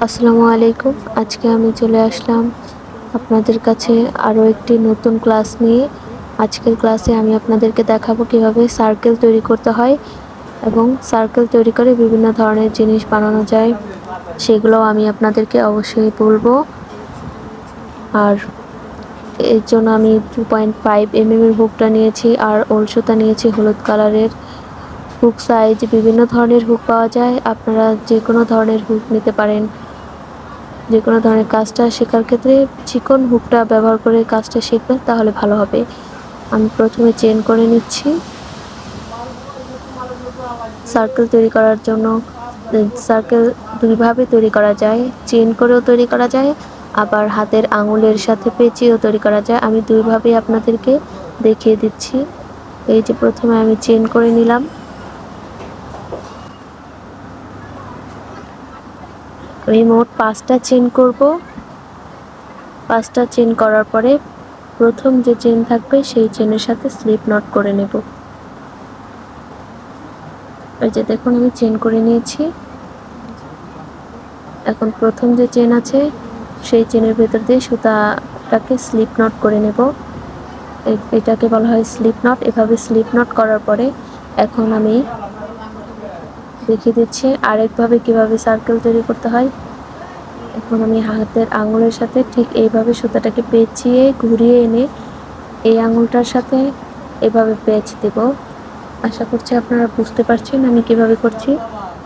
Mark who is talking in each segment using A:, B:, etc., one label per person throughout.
A: আসসালামু আলাইকুম। আজকে আমি চলে আসলাম আপনাদের কাছে আরও একটি নতুন ক্লাস নিয়ে। আজকের ক্লাসে আমি আপনাদেরকে দেখাবো কিভাবে সার্কেল তৈরি করতে হয় এবং সার্কেল তৈরি করে বিভিন্ন ধরনের জিনিস বানানো যায়, সেগুলো আমি আপনাদেরকে অবশ্যই বলবো। আর এর জন্য আমি 2.5 এর হুকটা নিয়েছি আর ওল সুতা নিয়েছি হলুদ কালারের। হুক সাইজ বিভিন্ন ধরনের হুক পাওয়া যায়, আপনারা যে কোনো ধরনের হুক নিতে পারেন। যে কোনো ধরনের কাজটা শেখার ক্ষেত্রে চিকন হুকটা ব্যবহার করে কাজটা শিখবেন, তাহলে ভালো হবে। আমি প্রথমে চেন করে নিচ্ছি। সার্কেল তৈরি করার জন্য সার্কেল দুইভাবে তৈরি করা যায়, চেন করেও তৈরি করা যায়, আবার হাতের আঙুলের সাথে পেঁচিয়েও তৈরি করা যায়। আমি দুইভাবেই আপনাদেরকে দেখিয়ে দিচ্ছি। এই যে প্রথমে আমি চেন করে নিলাম। আমি মোট 5টা চেন করব। 5টা চেন করার পরে প্রথম যে চেন থাকবে সেই চেনের সাথে স্লিপ নট করে নেব। এই যে দেখুন আমি চেন করে নিয়েছি। এখন প্রথম যে চেন আছে সেই চেনের ভেতর দিয়ে সুতাটাকে স্লিপ নট করে নেব। এটাকে বলা হয় স্লিপ নট। এভাবে স্লিপ নট করার পরে এখন আমি দেখিয়ে দিচ্ছি আরেকভাবে কিভাবে সার্কেল তৈরি করতে হয়। এখন আমি হাতের আঙুলের সাথে ঠিক এইভাবে সুতাটাকে পেঁচিয়ে ঘুরিয়ে এনে এই আঙুলটার সাথে এভাবে পেঁচ দেব। আশা করছি আপনারা বুঝতে পারছেন আমি কিভাবে করছি।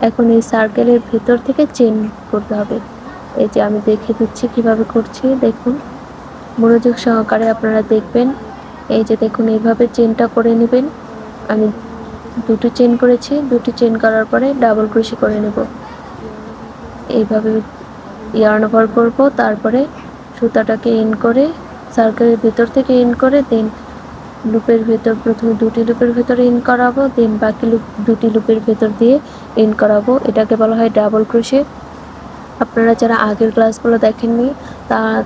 A: এখন এই সার্কেলের ভেতর থেকে চেন করতে হবে। এই যে আমি দেখিয়ে দিচ্ছি কিভাবে করছি, দেখুন মনোযোগ সহকারে আপনারা দেখবেন। এই যে দেখুন এইভাবে চেনটা করে নেবেন। আমি দুটো চেন করেছি, দুটি চেন করার পরে ডাবল ক্রোশে করে নেব। এইভাবে ইয়ার্ন ওভার করব, তারপরে সুতাটাকে ইন করে সার্কেলের ভেতর থেকে ইন করে দেন লুপের ভেতর প্রথমে দুটি লুপের ভেতরে ইন করাবো, দেন বাকি দুটি লুপের ভেতর দিয়ে ইন করাবো। এটাকে বলা হয় ডাবল ক্রোশে। আপনারা যারা আগের ক্লাসগুলো দেখেননি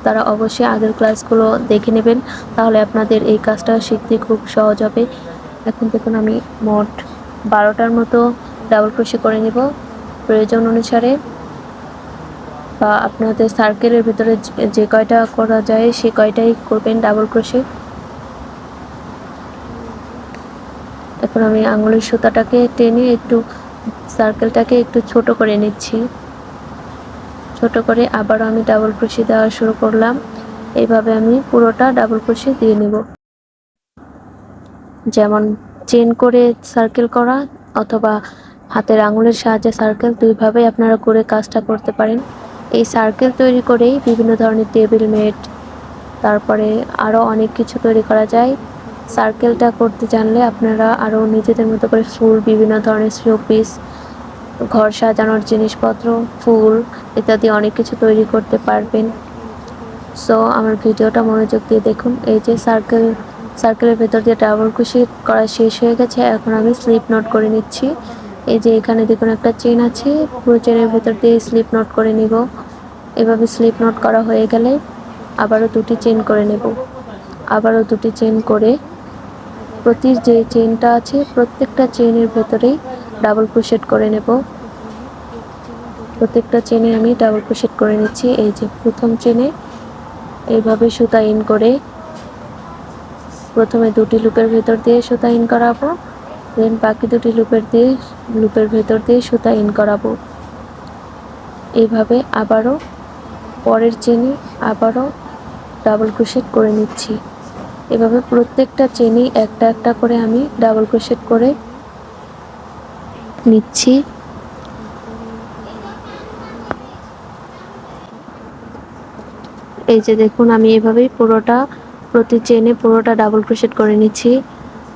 A: তারা অবশ্যই আগের ক্লাসগুলো দেখে নেবেন, তাহলে আপনাদের এই কাজটা শিখতে খুব সহজ হবে। এখন দেখুন আমি মোট 12টার মতো ডাবল ক্রোশে করে নেব প্রয়োজন অনুসারে, বা আপনাদের সার্কেলের ভিতরে যে কয়টা করা যায় সে কয়টাই করবেন ডাবল ক্রোশে। এখন আমি আঙুলের সুতাটাকে টেনে একটু সার্কেলটাকে একটু ছোট করে নিচ্ছি। ছোট করে আবারও আমি ডাবল ক্রোশে দেওয়া শুরু করলাম। এইভাবে আমি পুরোটা ডাবল ক্রোশে দিয়ে নেব। যেমন চেন করে সার্কেল করা অথবা হাতের আঙুলের সাহায্যে সার্কেল, দুইভাবেই আপনারা করে কাজটা করতে পারেন। এই সার্কেল তৈরি করেই বিভিন্ন ধরনের টেবিল মেট, তারপরে আরও অনেক কিছু তৈরি করা যায়। সার্কেলটা করতে জানলে আপনারা আরও নিজেদের মতো করে ফুল, বিভিন্ন ধরনের শোপিস, ঘর সাজানোর জিনিসপত্র, ফুল ইত্যাদি অনেক কিছু তৈরি করতে পারবেন। সো আমার ভিডিওটা মনোযোগ দিয়ে দেখুন। এই যে সার্কেলের ভেতর দিয়ে ডাবল ক্রোশে করা শেষ হয়ে গেছে। এখন আমি স্লিপ নট করে নিচ্ছি। এই যে এখানে দেখুন একটা চেন আছে, পুরো চেনের ভেতর দিয়ে স্লিপ নট করে নিব। এভাবে স্লিপ নট করা হয়ে গেলে আবারও দুটি চেন করে নেব। আবারও দুটি চেন করে প্রতি যে চেনটা আছে প্রত্যেকটা চেনের ভেতরেই ডাবল ক্রোশেট করে নেব। প্রত্যেকটা চেনে আমি ডাবল ক্রোশেট করে নিচ্ছি। এই যে প্রথম চেনে এইভাবে সুতা ইন করে প্রথমে দুটি লুপের ভেতর দিয়ে সুতা ইন করাবো, দেন বাকি দুটি লুপের ভেতর দিয়ে সুতা ইন করাবো। এইভাবে আবারও পরের চেনে আবারও ডাবল ক্রোশেট করে নিচ্ছি। এভাবে প্রত্যেকটা চেনেই একটা একটা করে আমি ডাবল ক্রোশেট করে নিচ্ছি। এই যে দেখুন আমি এভাবেই প্রতি চেনে পুরোটা ডাবল ক্রোশেট করে নিচ্ছি।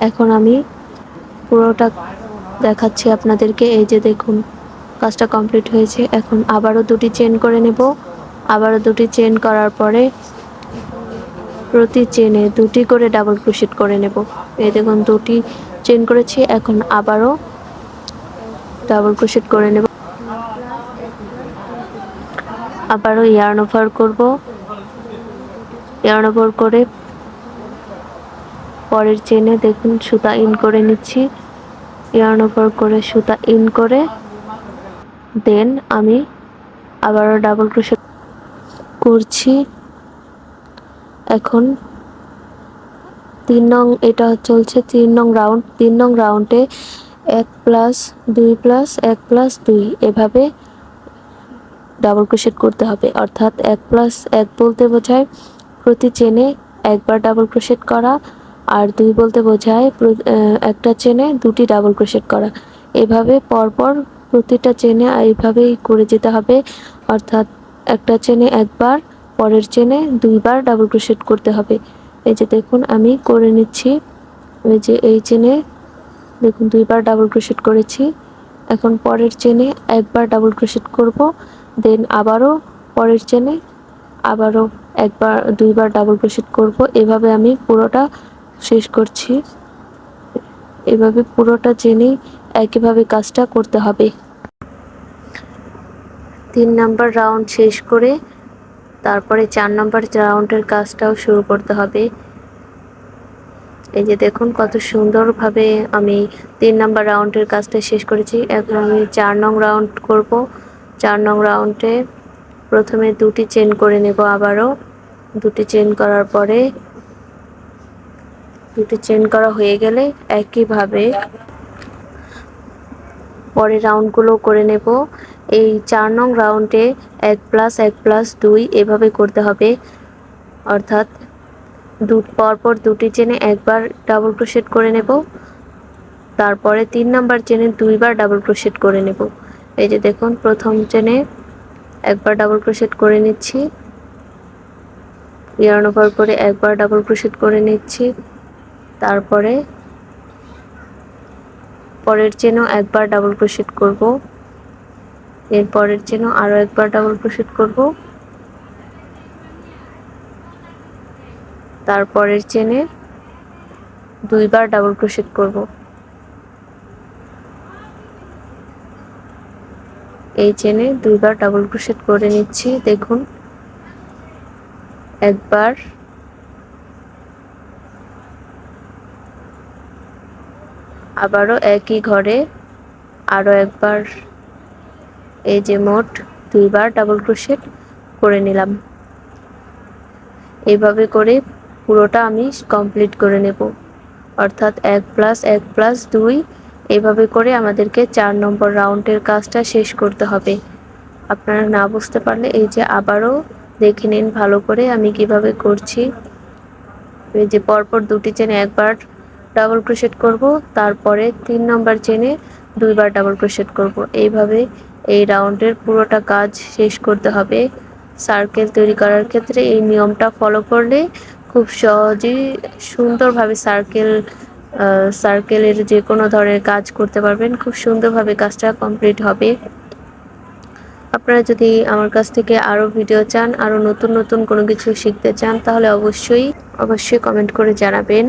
A: এখন আমি পুরোটা দেখাচ্ছি আপনাদেরকে। এই যে দেখুন কাজটা কমপ্লিট হয়েছে। এখন আবারও দুটি চেন করে নেব। আবারও দুটি চেন করার পরে প্রতি চেনে দুটি করে ডাবল ক্রোশেট করে নেব। এই দেখুন দুটি চেন করেছি, এখন আবারও ডাবল ক্রোশেট করে নেব। আবারও ইয়ার্ন ওভার করব। ইয়ার্ন ওভার করে পরের চেনে দেখুন সুতা ইন করে নিচ্ছি। ইয়ার্ন ওভার করে সুতা ইন করে দেন আমি আবারও ডাবল ক্রোশেট করছি। এখন 3 নং, এটা চলছে 3 নং রাউন্ড। 3 নং রাউন্ডে 1 প্লাস 2 প্লাস 1 প্লাস 2 এভাবে ডাবল ক্রোশেট করতে হবে। অর্থাৎ 1 প্লাস 1 বলতে বোঝায় প্রতি চেনে একবার ডাবল ক্রোশেট করা, আর 2 বলতে বোঝায় একটা চেনে দুটি ডাবল ক্রোশেট করা। এভাবে পরপর প্রতিটা চেনে এইভাবেই করে যেতে হবে। অর্থাৎ একটা চেনে একবার, পরের চেনে 2 বার ডাবল ক্রোশেট করতে হবে। এই যে দেখুন আমি করে নিচ্ছি। এই যে এই চেনে দেখুন 2 বার ডাবল ক্রোশেট করেছি। এখন পরের চেনে একবার ডাবল ক্রোশেট করব, দেন আবারও পরের চেনে আবারও একবার 2 বার ডাবল ক্রোশেট করব। এভাবে আমি পুরোটা শেষ করছি। এভাবে পুরোটা চেনেই একইভাবে কাজটা করতে হবে। 3 নাম্বার রাউন্ড শেষ করে তারপরে 4 নাম্বার রাউন্ডের কাজটাও শুরু করতে হবে। এই যে দেখুন কত সুন্দরভাবে আমি 3 নাম্বার রাউন্ডের কাজটা শেষ করেছি। এখন আমি 4 নং রাউন্ড করব। 4 নং রাউন্ডে প্রথমে 2টি চেন করে নেব। আবারও 2টি চেন করার পরে 2টি চেন করা হয়ে গেলে একইভাবে পরের রাউন্ডগুলো করে নেব। এই 4 নং রাউন্ডে 1 প্লাস 1 প্লাস 2 এভাবে করতে হবে। অর্থাৎ পরপর 2টি চেনে একবার ডাবল ক্রোশেট করে নেব, তারপরে 3 নাম্বার চেনে 2 বার ডাবল ক্রোশেট করে নেব। এই যে দেখুন প্রথম চেনে একবার ডাবল ক্রোশেট করে নিচ্ছি, ইয়ার্ন ওভার করে একবার ডাবল ক্রোশেট করে নিচ্ছি, তারপরে পরের চেনেও একবার ডাবল ক্রোশেট করব, এর পরের চেনেও আরও একবার ডাবল ক্রোশেট করব, তারপরের চেনে 2 বার ডাবল ক্রোশেট করব। এই চেনে 2 বার ডাবল ক্রোশেট করে নিচ্ছি। দেখুন একবার, আবারও একই ঘরে আরও একবার। এই যে মোট 2 বার ডাবল ক্রোশেট করে নিলাম। এইভাবে করে পুরোটা আমি কমপ্লিট করে নেব। অর্থাৎ 1 প্লাস 1 প্লাস 2 এইভাবে করে আমাদেরকে 4 নম্বর রাউন্ডের কাজটা শেষ করতে হবে। আপনারা না বুঝতে পারলে এই যে আবারও দেখে নিন ভালো করে আমি কিভাবে করছি। এই যে পরপর 2টি চেনে একবার ডাবল ক্রোশেট করব, তারপরে 3 নম্বর চেনে 2 বার ডাবল ক্রোশেট করব। এইভাবে এই রাউন্ডের পুরোটা কাজ শেষ করতে হবে। সার্কেল তৈরি করার ক্ষেত্রে এই নিয়মটা ফলো করলে খুব সহজেই সুন্দরভাবে সার্কেলের যে কোনো ধরনের কাজ করতে পারবেন। খুব সুন্দরভাবে কাজটা কমপ্লিট হবে। আপনারা যদি আমার কাছ থেকে আরও ভিডিও চান, আরও নতুন নতুন কোনো কিছু শিখতে চান, তাহলে অবশ্যই কমেন্ট করে জানাবেন।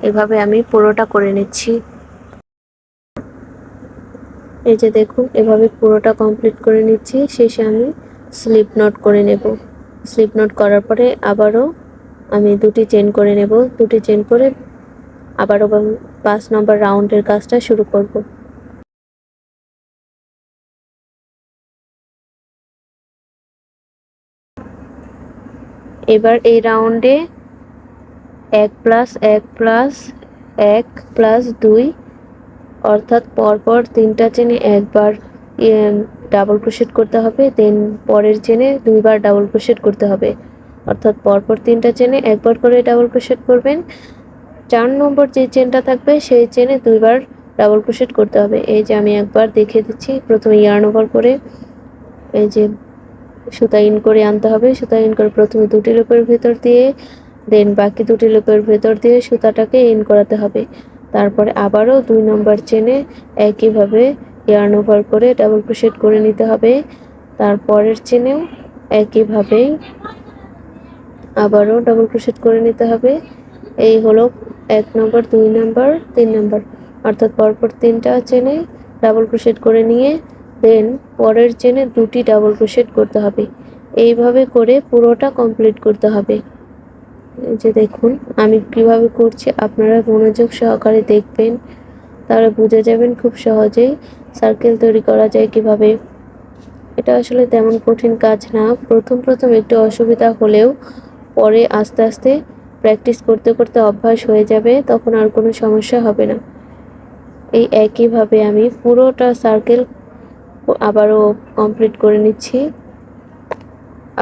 A: এভাবে আমি পুরোটা করে নিচ্ছি। এই যে দেখুন এভাবে পুরোটা কমপ্লিট করে নিচ্ছি। শেষে আমি স্লিপ নট করে নেব। স্লিপ নট করার পরে আবারও আমি 2টি চেন করে নেব। 2টি চেন করে আবারও 5 নম্বর রাউন্ডের কাজটা শুরু করব। এবার এই রাউন্ডে 1 প্লাস 1 প্লাস 1 প্লাস 2 অর্থাৎ পরপর 3টা চেনে একবার ডাবল ক্রোশেট করতে হবে, দেন পরের চেনে 2 বার ডাবল ক্রোশেট করতে হবে। অর্থাৎ পরপর 3টা চেনে একবার করে ডাবল ক্রোশেট করবেন। 4 নম্বর যে চেনটা থাকবে সেই চেনে 2 বার ডাবল ক্রোশেট করতে হবে। এই যে আমি একবার দেখিয়ে দিচ্ছি। প্রথমে ইয়ার্ন ওভার করে এই যে সুতা ইন করে আনতে হবে। সুতা ইন করে প্রথমে 2টি লুপের ভেতর দিয়ে, দেন বাকি 2টি লুপের ভেতর দিয়ে সুতাটাকে ইন করাতে হবে। তারপরে আবারও 2 নম্বর চেনে একইভাবে ইয়ার্ন ওভার করে ডাবল ক্রোশেট করে নিতে হবে। তারপরের চেনেও একইভাবে আবারও ডাবল ক্রোশেট করে নিতে হবে। এই হলো 1 নম্বর, 2 নম্বর, 3 নম্বর, অর্থাৎ পরপর 3টা চেনে ডাবল ক্রোশেট করে নিয়ে দেন পরের চেনে 2টি ডাবল ক্রোশেট করতে হবে। এইভাবে করে পুরোটা কমপ্লিট করতে হবে। এই যে দেখুন আমি কিভাবে করছি, আপনারা মনোযোগ সহকারে দেখবেন, তাহলে বুঝে যাবেন খুব সহজেই। সার্কেল তৈরি করা যায় কিভাবে। এটা আসলে তেমন কঠিন কাজ না। প্রথম একটু অসুবিধা হলেও পরে আস্তে আস্তে প্র্যাকটিস করতে করতে অভ্যাস হয়ে যাবে, তখন আর কোনো সমস্যা হবে না। এই একইভাবে আমি পুরোটা সার্কেল আবারও কমপ্লিট করে নিচ্ছি।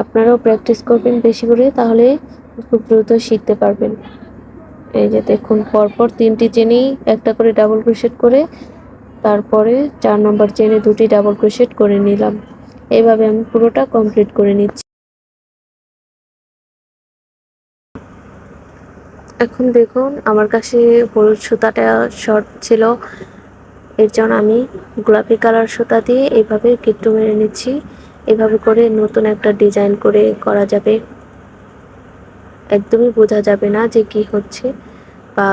A: আপনারাও প্র্যাকটিস করবেন বেশি করে, তাহলে খুব দ্রুত শিখতে পারবেন। এই যে দেখুন, পরপর 3টি চেনেই একটা করে ডাবল ক্রোশেট করে তারপরে 4 নম্বর চেনে 2টি ডাবল ক্রোশেট করে নিলাম। এইভাবে আমি পুরোটা কমপ্লিট করে নিচ্ছি। এখন দেখুন, আমার কাছে হলুদ সুতাটা শর্ট ছিল, এর জন্য আমি গোলাপি কালার সুতা দিয়ে এইভাবে গিট্টু মেরে নিচ্ছি। এভাবে করে নতুন একটা ডিজাইন করা যাবে, একদমই বোঝা যাবে না যে কি হচ্ছে, বা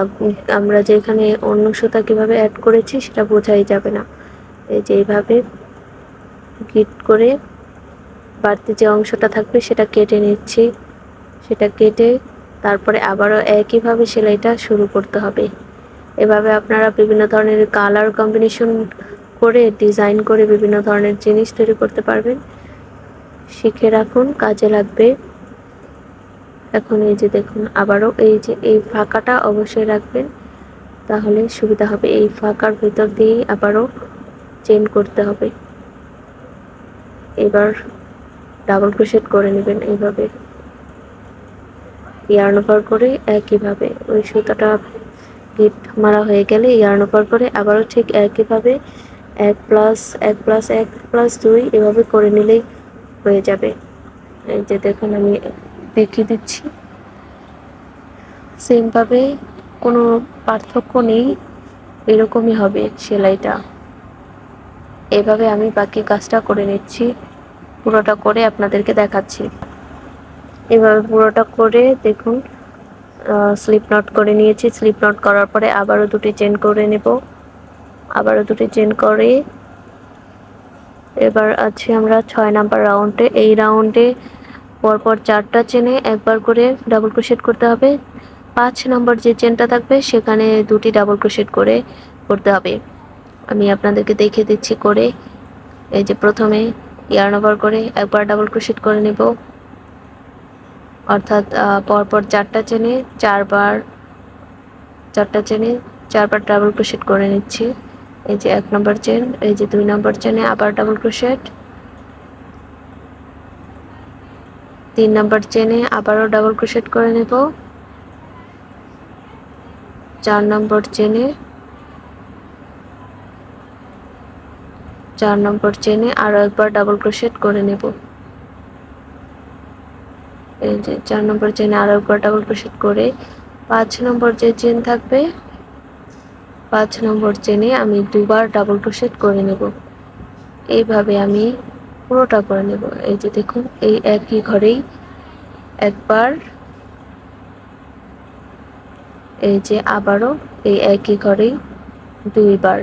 A: আমরা যেখানে অন্য সুতা কিভাবে অ্যাড করেছি সেটা বোঝাই যাবে না। এই যে এইভাবে গিট করে বাড়তি যে অংশটা থাকবে সেটা কেটে নিচ্ছি। সেটা কেটে তারপরে আবারও একইভাবে সেলাইটা শুরু করতে হবে। এভাবে আপনারা বিভিন্ন ধরনের কালার কম্বিনেশন করে ডিজাইন করে বিভিন্ন ধরনের জিনিস তৈরি করতে পারবেন। শিখে রাখুন, কাজে লাগবে। এখন এই যে দেখুন, আবারও এই যে এই ফাঁকাটা অবশ্যই রাখবেন, তাহলে সুবিধা হবে। এই ফাঁকার ভিতর দিয়ে আবারও চেইন করতে হবে। এবার ডাবল ক্রোশেট করে নেবেন এইভাবে, ইয়ার্ন ওভার করে একইভাবে ওই সুতাটা গিট মারা হয়ে গেলে ইয়ার্ন ওভার করে আবারও ঠিক একইভাবে 1+1+1+2 এভাবে করে নিলেই হয়ে যাবে। এই যে দেখুন, আমি দেখিয়ে দিচ্ছি। সেমভাবে কোনো পার্থক্য নেই, এরকমই হবে সেলাইটা। এভাবে আমি বাকি কাজটা করে নিচ্ছি, পুরোটা করে আপনাদেরকে দেখাচ্ছি। এভাবে পুরোটা করে দেখুন, স্লিপ নট করে নিয়েছি। স্লিপ নট করার পরে আবারও 2টি চেন করে নেব। আবারও 2টি চেন করে এবার আছি আমরা 6 নাম্বার রাউন্ডে। এই রাউন্ডে পরপর 4টা চেনে একবার করে ডাবল ক্রোশেট করতে হবে। 5 নম্বর যে চেনটা থাকবে সেখানে 2টি ডাবল ক্রোশেট করে করতে হবে। আমি আপনাদেরকে দেখিয়ে দিচ্ছি করে। এই যে প্রথমে ইয়ার্ন ওভার করে একবার ডাবল ক্রোশেট করে নেব, অর্থাৎ পরপর 4টা চেনে 4বার ডাবল ক্রোশেট করে নিচ্ছি। এই যে 1 নম্বর চেন, এই যে 2 নম্বর চেনে আবার ডাবল ক্রোশেট, 3 নম্বর চেনে আবারও ডাবল ক্রোশেট করে নেব, 4 নম্বর চেনে আরও একবার ডাবল ক্রোশেট করে নেব। এই যে 4 নম্বর চেনে আরও একবার ডাবল ক্রোশেট করে 5 নম্বর যে চেন থাকবে 5 নম্বর চেনে আমি 2বার ডাবল ক্রোশেট করে নেব। এইভাবে আমি পুরোটা করে নেব। এই যে দেখুন, এই একই ঘরেই একবার, এই যে আবারও এই একই ঘরেই 2বার,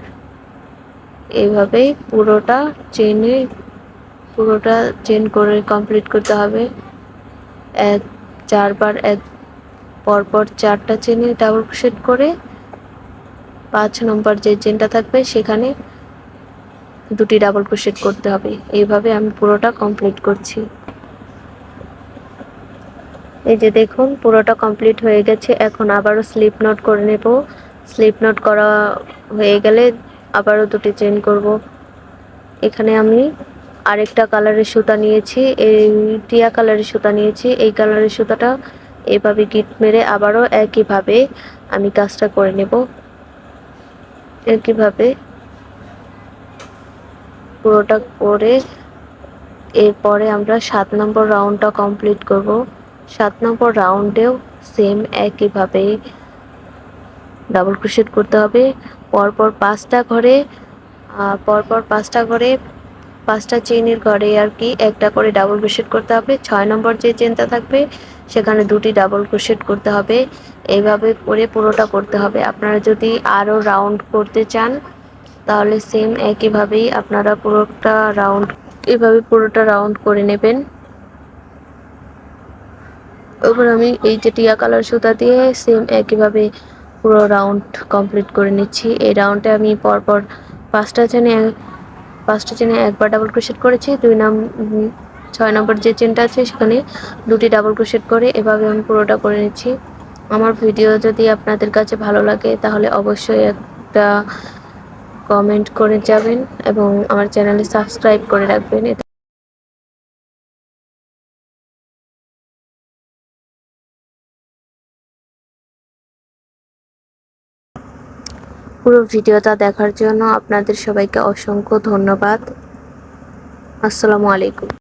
A: এইভাবে পুরোটা চেন করে কমপ্লিট করতে হবে। 4বার পরপর 4টা চেনে ডাবল ক্রোশেট করে 5 নম্বর যে চেনটা থাকবে সেখানে 2টি ডাবল ক্রোশেট করতে হবে। এইভাবে আমি পুরোটা কমপ্লিট করছি। এই যে দেখুন, পুরোটা কমপ্লিট হয়ে গেছে। এখন আবারও স্লিপ নট করে নেব। স্লিপ নট করা হয়ে গেলে আবারও 2টি চেন করব। এখানে আমি আরেকটা কালারের সুতা নিয়েছি, এই টিয়া কালারের সুতা নিয়েছি। এই কালারের সুতাটা এভাবে গিট মেরে আবারও একইভাবে আমি কাজটা করে নেব। একইভাবে পুরোটা করে এরপরে আমরা 7 নম্বর রাউন্ডটা কমপ্লিট করব। 7 নম্বর রাউন্ডেও সেম একইভাবে ডাবল ক্রোশেট করতে হবে। পরপর 5টা ঘরে 5টা চেইনের ঘরে আর কি একটা করে ডাবল ক্রোশেট করতে হবে। 6 নম্বর যে চেনটা থাকবে সেখানে 2টি ডাবল ক্রোশেট করতে হবে। এইভাবে করে পুরোটা করতে হবে। আপনারা যদি আরও রাউন্ড করতে চান তাহলে সেম একইভাবেই আপনারা পুরোটা রাউন্ড করে নেবেন। এবার আমি এই যে টিয়া কালার সুতা দিয়ে সেম একইভাবে পুরো রাউন্ড কমপ্লিট করে নিচ্ছি। এই রাউন্ডে আমি পরপর পাঁচটা চেনে একবার ডাবল ক্রোশেট করেছি, 6 নম্বর যে চেনটা আছে সেখানে 2টি ডাবল ক্রোশেট করে এভাবে আমি পুরোটা করে নিচ্ছি। আমার ভিডিও যদি আপনাদের কাছে ভালো লাগে তাহলে অবশ্যই একটা কমেন্ট করে যাবেন এবং আমার চ্যানেলে সাবস্ক্রাইব করে রাখবেন। পুরো ভিডিওটা দেখার জন্য আপনাদের সবাইকে অসংখ্য ধন্যবাদ। আসসালামু আলাইকুম।